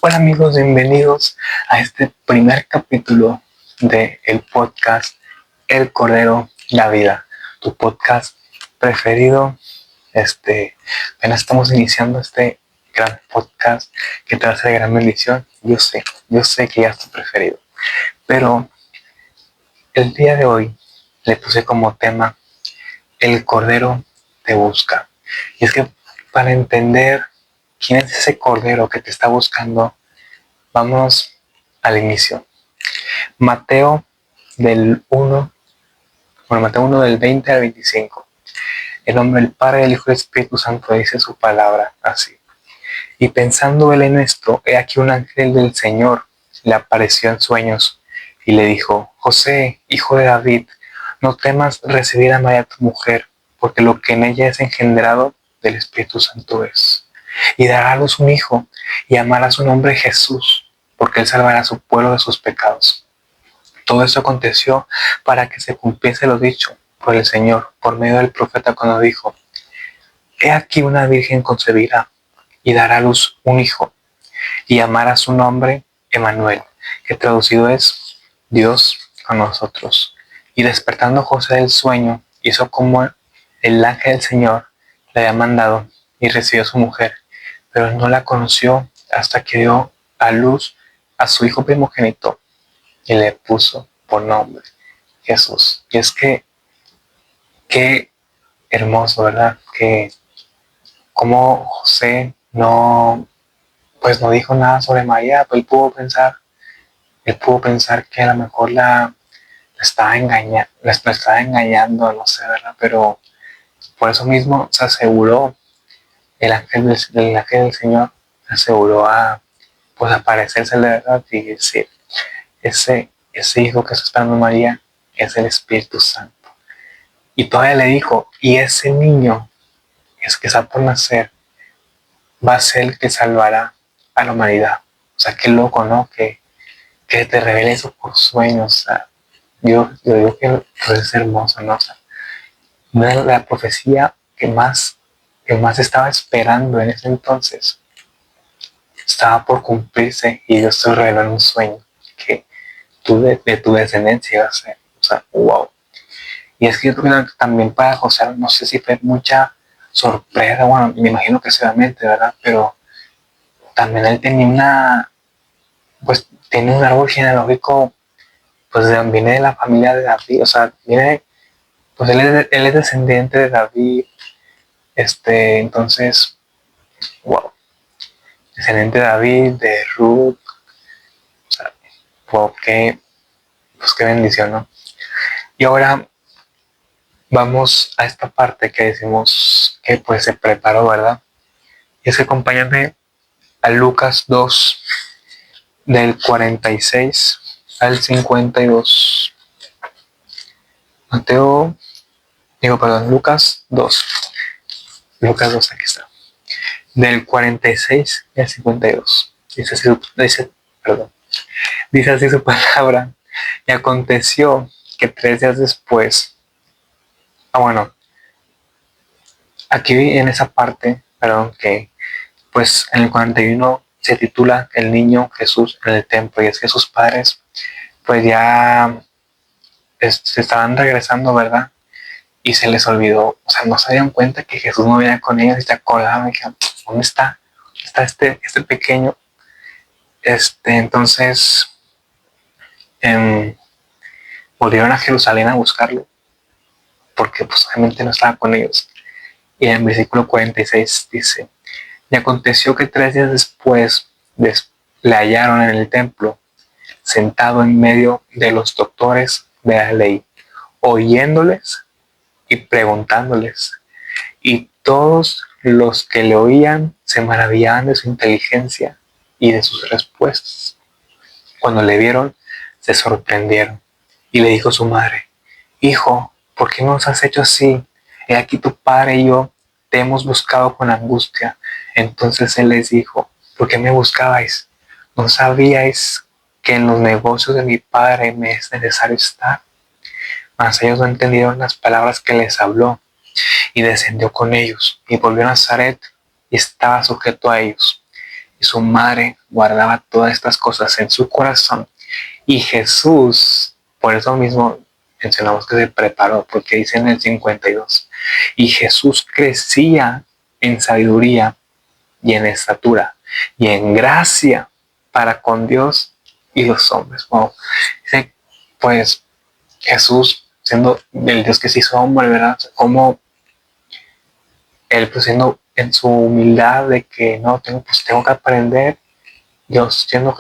Hola amigos, bienvenidos a este primer capítulo de el podcast El Cordero la Vida, tu podcast preferido. Apenas estamos iniciando este gran podcast que te va a hacer gran bendición. Yo sé que ya es tu preferido, pero el día de hoy le puse como tema El Cordero te busca. Y es que para entender quién es ese Cordero que te está buscando, vamos al inicio. Mateo Mateo 1 del 20 al 25. El nombre del Padre, del Hijo y del Espíritu Santo dice su palabra así. Y pensando él en esto, he aquí un ángel del Señor le apareció en sueños y le dijo: José, hijo de David, no temas recibir a María tu mujer, porque lo que en ella es engendrado del Espíritu Santo es. Y dará a luz un hijo, y llamará su nombre Jesús, porque él salvará a su pueblo de sus pecados. Todo esto aconteció para que se cumpliese lo dicho por el Señor por medio del profeta cuando dijo: He aquí una virgen concebirá y dará a luz un hijo, y llamará su nombre Emmanuel, que traducido es Dios con nosotros. Y despertando José del sueño, hizo como el ángel del Señor le había mandado, y recibió a su mujer, pero no la conoció hasta que dio a luz a su hijo primogénito, y le puso por nombre Jesús. Y es que qué hermoso, ¿verdad? Que como José no dijo nada sobre María, pues él pudo pensar que a lo mejor la estaba engañando, no sé, ¿verdad? Pero por eso mismo se aseguró, el ángel del Señor se aseguró a pues aparecerse de verdad y decir: ese hijo que está esperando María es el Espíritu Santo. Y todavía le dijo: y ese niño es que está por nacer va a ser el que salvará a la humanidad. O sea, qué loco, ¿no? Que te revele eso por sueños. O sea, yo digo que es hermoso, ¿no? O sea, una de la profecía que más estaba esperando en ese entonces estaba por cumplirse, y Dios te reveló en un sueño que tú de tu descendencia ibas a ser. O sea, wow. Y es que yo creo que también para José, no sé si fue mucha sorpresa, bueno, me imagino que seguramente, ¿verdad? Pero también él pues tiene un árbol genealógico, pues viene de la familia de David, o sea, pues él es descendiente de David, entonces, wow, descendiente de David, de Ruth, o sea, wow, pues qué bendición, ¿no? Y ahora vamos a esta parte que decimos que pues se preparó, ¿verdad? Y es que acompáñame a Lucas 2, del 46 al 52. Lucas 2. Lucas 2, aquí está. Del 46 al 52. Dice así su palabra. Y aconteció que 3 días después, bueno, aquí en esa parte, que pues en el 41 se titula El niño Jesús en el templo, y es que sus padres pues ya se estaban regresando, ¿verdad? Y se les olvidó, o sea, no se dieron cuenta que Jesús no venía con ellos, y se acordaban, y dijeron: ¿dónde está? ¿Dónde está este pequeño? Entonces eh, volvieron a Jerusalén a buscarlo, porque pues obviamente no estaba con ellos. Y en el versículo 46 dice: y aconteció que 3 días después le hallaron en el templo, sentado en medio de los doctores de la ley, oyéndoles y preguntándoles. Y todos los que le oían se maravillaban de su inteligencia y de sus respuestas. Cuando le vieron, se sorprendieron. Y le dijo su madre: Hijo, ¿por qué nos has hecho así? He aquí tu padre y yo te hemos buscado con angustia. Entonces él les dijo: ¿por qué me buscabais? ¿No sabíais que en los negocios de mi padre me es necesario estar? Mas ellos no entendieron las palabras que les habló. Y descendió con ellos, y volvió a Nazaret, y estaba sujeto a ellos. y su madre guardaba todas estas cosas en su corazón. Y Jesús, por eso mismo mencionamos que se preparó, porque dice en el 52, y Jesús crecía en sabiduría y en estatura y en gracia para con Dios y los hombres. Wow. Dice, pues Jesús, siendo el Dios que se hizo hombre, ¿verdad? Como él, pues siendo en su humildad de que no, tengo que aprender, yo siendo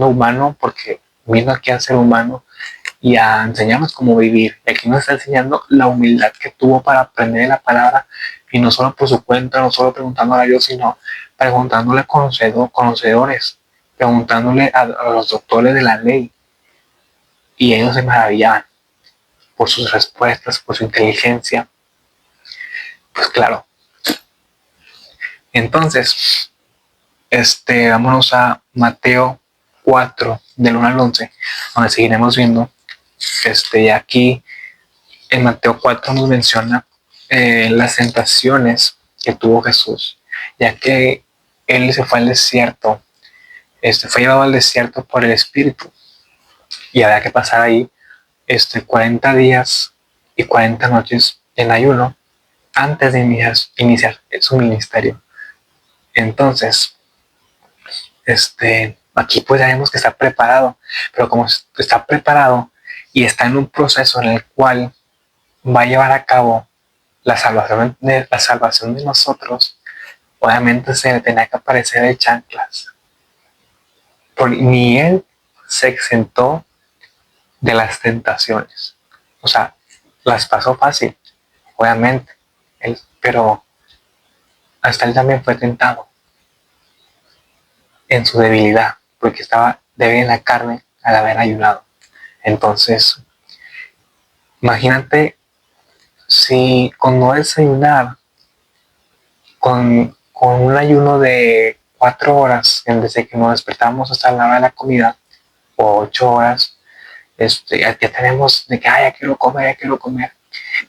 humano, porque vino aquí a ser humano y a enseñarnos cómo vivir. Y aquí nos está enseñando la humildad que tuvo para aprender la palabra, y no solo por su cuenta, no solo preguntándole a Dios, sino preguntándole a conocedores, preguntándole a los doctores de la ley, y ellos se maravillaban por sus respuestas, por su inteligencia. Pues claro. Entonces, vámonos a Mateo 4, del 1 al 11, donde seguiremos viendo, y aquí en Mateo 4 nos menciona las tentaciones que tuvo Jesús, ya que él se fue al desierto, fue llevado al desierto por el Espíritu, y había que pasar ahí 40 días y 40 noches en ayuno antes de iniciar su ministerio. Entonces, aquí pues ya vemos que está preparado, pero como está preparado y está en un proceso en el cual va a llevar a cabo la salvación de nosotros, obviamente se le tenía que aparecer de chanclas. Ni él se exentó de las tentaciones. O sea, las pasó fácil, obviamente, pero hasta él también fue tentado en su debilidad, porque estaba débil en la carne al haber ayunado. Entonces, imagínate si con no desayunar, con un ayuno de 4 horas, desde que nos despertamos hasta la hora de la comida, o 8 horas, ya tenemos de que, ya quiero comer, ya quiero comer.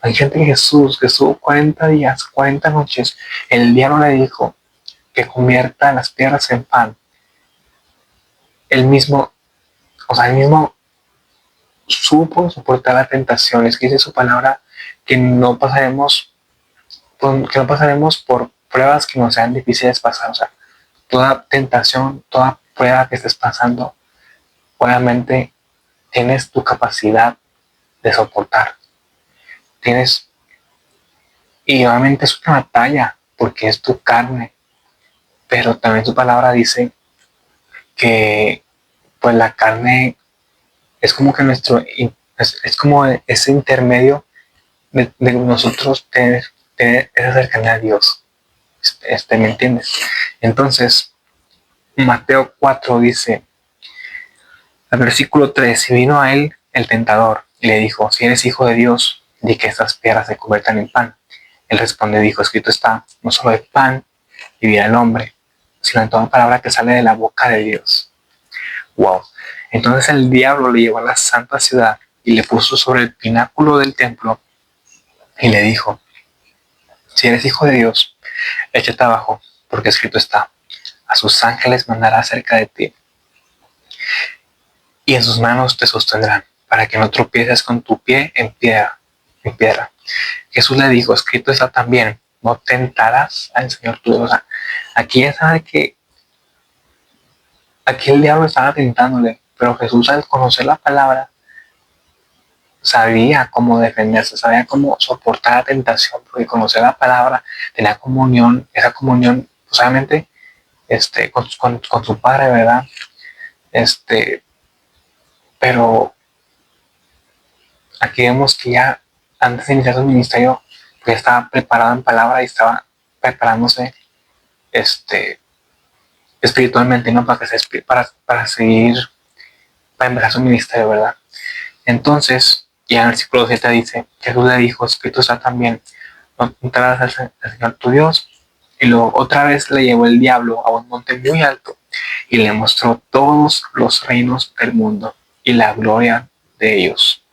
Imagínate que Jesús 40 días, 40 noches, el diablo le dijo que convierta las piedras en pan. Él mismo supo soportar la tentación. Es que dice su palabra que no pasaremos por pruebas que nos sean difíciles pasar. O sea, toda tentación, toda prueba que estés pasando, obviamente tienes tu capacidad de soportar. Y obviamente es una batalla, porque es tu carne, pero también su palabra dice que pues la carne es como que es como ese intermedio de nosotros tener esa cercanía a Dios. ¿Me entiendes? Entonces, Mateo 4 dice, al versículo 3, y vino a él el tentador y le dijo, si eres hijo de Dios, di que estas piedras se conviertan en pan. Él responde y dijo, escrito está, no solo de pan vivirá el hombre, sino en toda palabra que sale de la boca de Dios. Wow. Entonces el diablo le llevó a la santa ciudad y le puso sobre el pináculo del templo y le dijo, si eres hijo de Dios, échate abajo, porque escrito está, a sus ángeles mandará cerca de ti y en sus manos te sostendrán, para que no tropieces con tu pie en piedra. Jesús le dijo, escrito está también, no tentarás al Señor tu Dios. O sea, aquí ya sabe que aquí el diablo estaba tentándole, pero Jesús, al conocer la palabra, sabía cómo defenderse, sabía cómo soportar la tentación, porque conocer la palabra, tenía comunión, esa comunión, pues obviamente, con su padre, ¿verdad? Pero aquí vemos que ya antes de iniciar su ministerio, ya estaba preparado en palabra y estaba preparándose, espiritualmente, ¿no? Para seguir, para empezar su ministerio, ¿verdad? Entonces, ya en el versículo 7 dice, Jesús le dijo, escrito está también, no tentarás al Señor tu Dios. Y luego otra vez le llevó el diablo a un monte muy alto y le mostró todos los reinos del mundo y la gloria de ellos.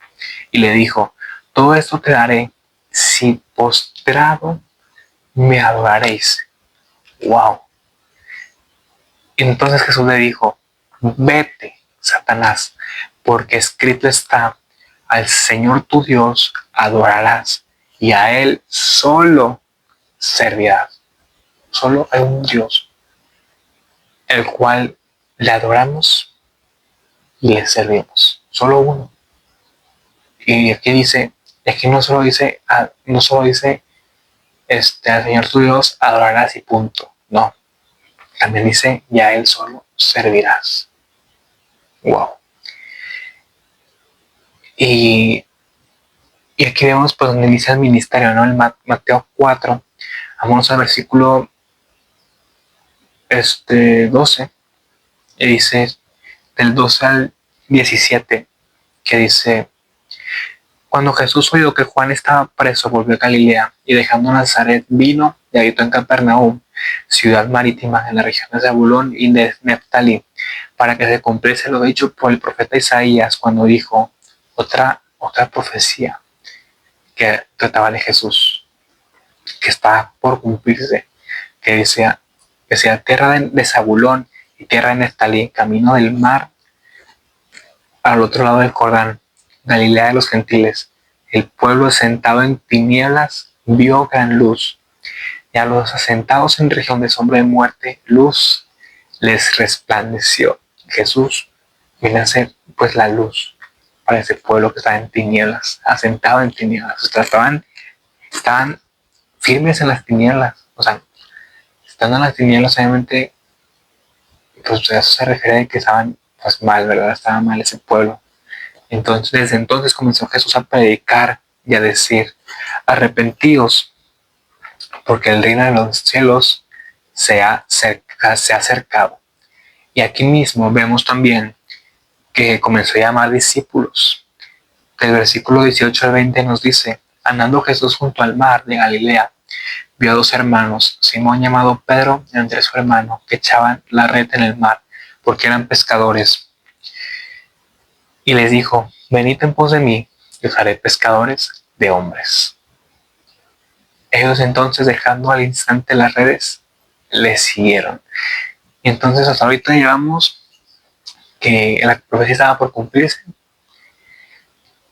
Y le dijo, todo esto te daré si postrado me adoraréis. Wow. Y entonces Jesús le dijo, vete, Satanás, porque escrito está, al Señor tu Dios adorarás y a Él solo servirás. Solo hay un Dios, el cual le adoramos y le servimos. Solo uno. Y aquí dice, aquí no solo dice, al Señor tu Dios adorarás y punto. No. También dice, y a Él solo servirás. Wow. Y aquí vemos pues donde inicia el ministerio, ¿no? En Mateo 4, vamos al versículo 12, y dice, del 12 al 17, que dice, cuando Jesús oyó que Juan estaba preso, volvió a Galilea, y dejando Nazaret vino y habitó en Capernaum, ciudad marítima en la región de Zabulón y de Neftalí, para que se cumpliese lo dicho por el profeta Isaías cuando dijo, otra profecía que trataba de Jesús, que está por cumplirse, que decía tierra de Zabulón y tierra de Neftalí, camino del mar al otro lado del Jordán, Galilea de los gentiles. El pueblo sentado en tinieblas vio gran luz, y a los asentados en región de sombra de muerte, luz les resplandeció. Jesús viene a ser pues la luz para ese pueblo que estaba en tinieblas, asentado en tinieblas. O sea, estaban firmes en las tinieblas. O sea, estando en las tinieblas, obviamente, pues eso se refiere a que estaban pues mal, ¿verdad? Estaba mal ese pueblo. Entonces, desde entonces comenzó Jesús a predicar y a decir, arrepentíos, porque el reino de los cielos se ha acercado. Y aquí mismo vemos también que comenzó a llamar discípulos. Del versículo 18 al 20 nos dice, andando Jesús junto al mar de Galilea, vio a dos hermanos, Simón llamado Pedro y Andrés su hermano, que echaban la red en el mar, porque eran pescadores. Y les dijo, venid en pos de mí, y os haré pescadores de hombres. Ellos entonces, dejando al instante las redes, les siguieron. Y entonces hasta ahorita llevamos que la profecía estaba por cumplirse.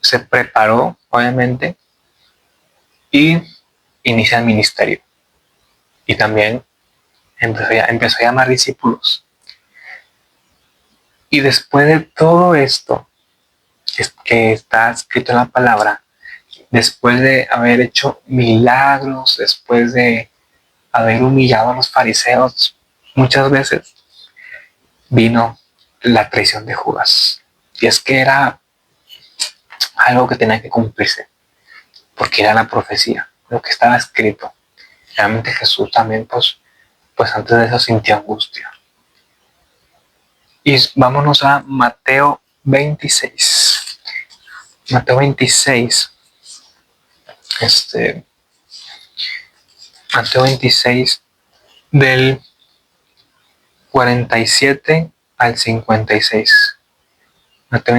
Se preparó, obviamente, y inicia el ministerio. Y también empezó a llamar discípulos. Y después de todo esto que está escrito en la palabra, después de haber hecho milagros, después de haber humillado a los fariseos, muchas veces vino la traición de Judas. Y es que era algo que tenía que cumplirse, porque era la profecía, lo que estaba escrito. Realmente Jesús también, pues antes de eso sintió angustia. Y vámonos a Mateo 26. Mateo 26. Mateo 26 del 47 al 56. Mateo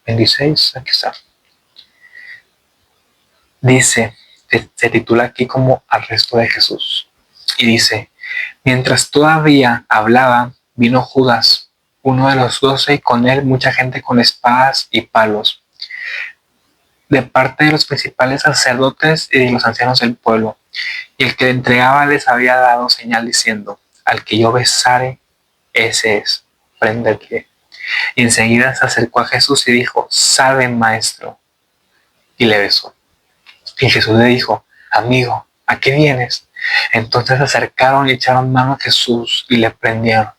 26, aquí está. Dice, se titula aquí como Arresto de Jesús. Y dice, mientras todavía hablaba, vino Judas, uno de los 12, y con él mucha gente con espadas y palos, de parte de los principales sacerdotes y de los ancianos del pueblo. Y el que le entregaba les había dado señal diciendo, al que yo besare, ese es, préndele. Y enseguida se acercó a Jesús y dijo, salve maestro. Y le besó. Y Jesús le dijo, amigo, ¿a qué vienes? Entonces se acercaron y echaron mano a Jesús y le prendieron.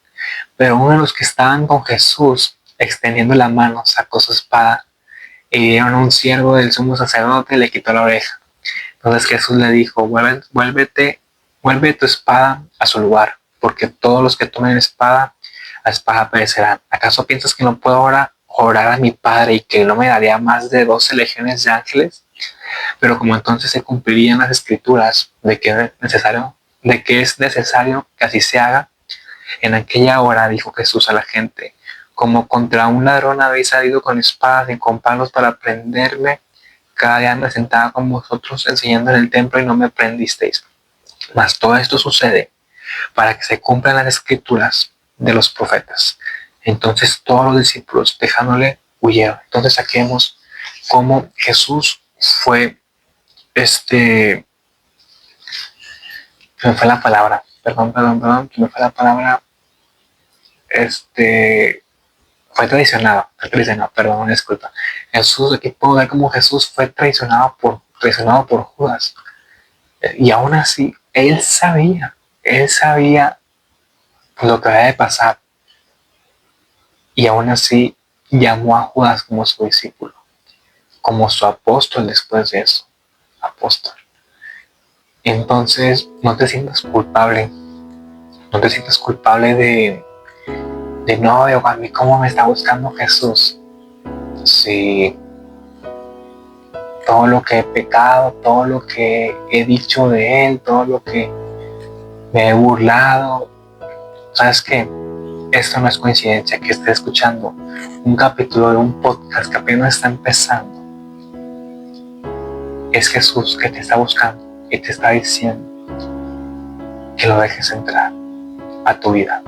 Pero uno de los que estaban con Jesús, extendiendo la mano, sacó su espada y dieron a un siervo del sumo sacerdote y le quitó la oreja. Entonces Jesús le dijo, vuelve tu espada a su lugar, porque todos los que tomen espada, la espada perecerán. ¿Acaso piensas que no puedo ahora orar a mi Padre y que no me daría más de 12 legiones de ángeles? Pero como entonces se cumplirían las escrituras de que es necesario que así se haga, en aquella hora dijo Jesús a la gente, como contra un ladrón habéis salido con espadas y con palos para prenderme, cada día ando sentada con vosotros enseñando en el templo y no me prendisteis. Mas todo esto sucede para que se cumplan las escrituras de los profetas. Entonces todos los discípulos, dejándole, huyeron. Entonces aquí vemos cómo Jesús fue, se me fue la palabra, se me fue la palabra, fue traicionado, perdón, disculpa. Jesús, aquí puedo ver cómo Jesús fue traicionado por Judas. Y aún así, él sabía lo que había de pasar. Y aún así, llamó a Judas como su discípulo, como su apóstol después de eso. Apóstol. Entonces, no te sientas culpable. No te sientas culpable de no, a mí cómo me está buscando Jesús. Si todo lo que he pecado, todo lo que he dicho de Él, todo lo que me he burlado. ¿Sabes qué? Esto no es coincidencia que esté escuchando un capítulo de un podcast que apenas está empezando. Es Jesús que te está buscando y te está diciendo que lo dejes entrar a tu vida.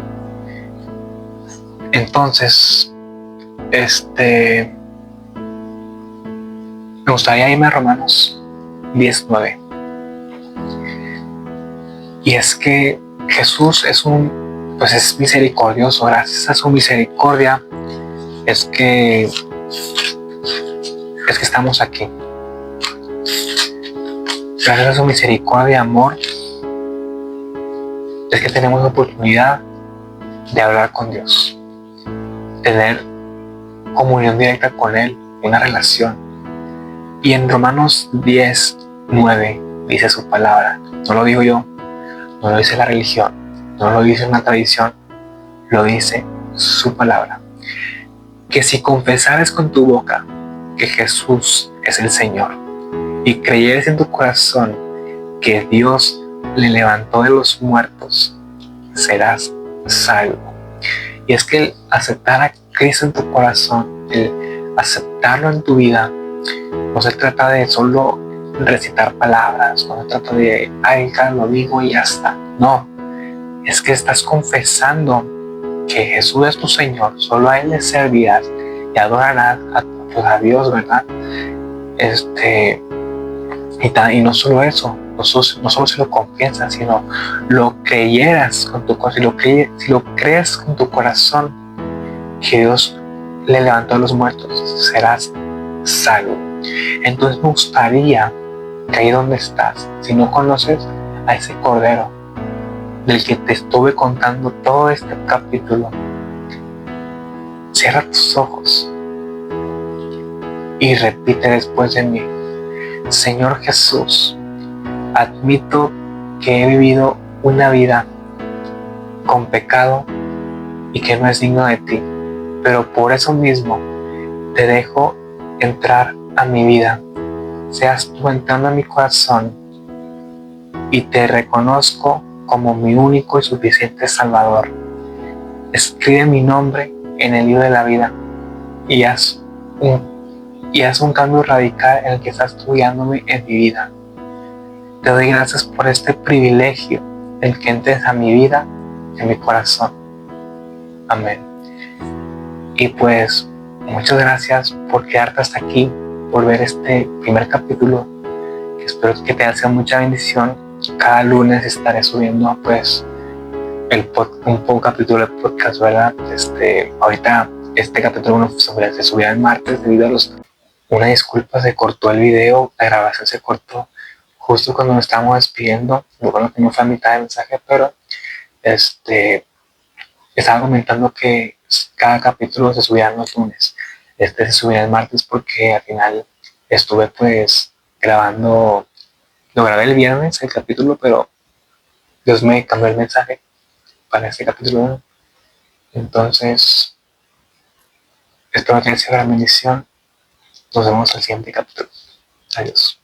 Entonces, me gustaría irme a Romanos 19. Y es que Jesús es misericordioso. Gracias a su misericordia es que estamos aquí. Gracias a su misericordia y amor es que tenemos la oportunidad de hablar con Dios, tener comunión directa con Él, una relación. Y en Romanos 10:9 dice su palabra. No lo digo yo, no lo dice la religión, no lo dice una tradición, lo dice su palabra. Que si confesares con tu boca que Jesús es el Señor y creyeres en tu corazón que Dios le levantó de los muertos, serás salvo. Y es que el aceptar a Cristo en tu corazón, el aceptarlo en tu vida, no se trata de solo recitar palabras, no se trata de, lo digo y ya está. No, es que estás confesando que Jesús es tu Señor, solo a Él le servirás y adorarás a Dios, ¿verdad? Y no solo eso, no solo si lo confiesas, sino lo creyeras con tu corazón, si lo crees con tu corazón que Dios le levantó a los muertos, serás salvo. Entonces me gustaría que ahí donde estás, si no conoces a ese Cordero del que te estuve contando todo este capítulo, cierra tus ojos y repite después de mí: Señor Jesús, admito que he vivido una vida con pecado y que no es digno de ti, pero por eso mismo te dejo entrar a mi vida. Seas tú entrando a mi corazón y te reconozco como mi único y suficiente Salvador. Escribe mi nombre en el libro de la vida y haz un cambio radical en el que estás tú guiándome en mi vida. Te doy gracias por este privilegio, el que entres a mi vida, en mi corazón. Amén. Y pues, muchas gracias por quedarte hasta aquí, por ver este primer capítulo, que espero que te haya sido mucha bendición. Cada lunes estaré subiendo pues un capítulo de podcast, ¿verdad? Ahorita este capítulo 1 se subirá el martes debido a una disculpa, se cortó el video, la grabación se cortó justo cuando nos estábamos despidiendo. Bueno, que no fue a mitad del mensaje, pero estaba comentando que cada capítulo se subirá los lunes. Se subirá el martes porque al final estuve pues grabando, lo grabé el viernes el capítulo, pero Dios me cambió el mensaje para este capítulo 1. Entonces, espero que sea una bendición. Nos vemos al siguiente capítulo. Adiós.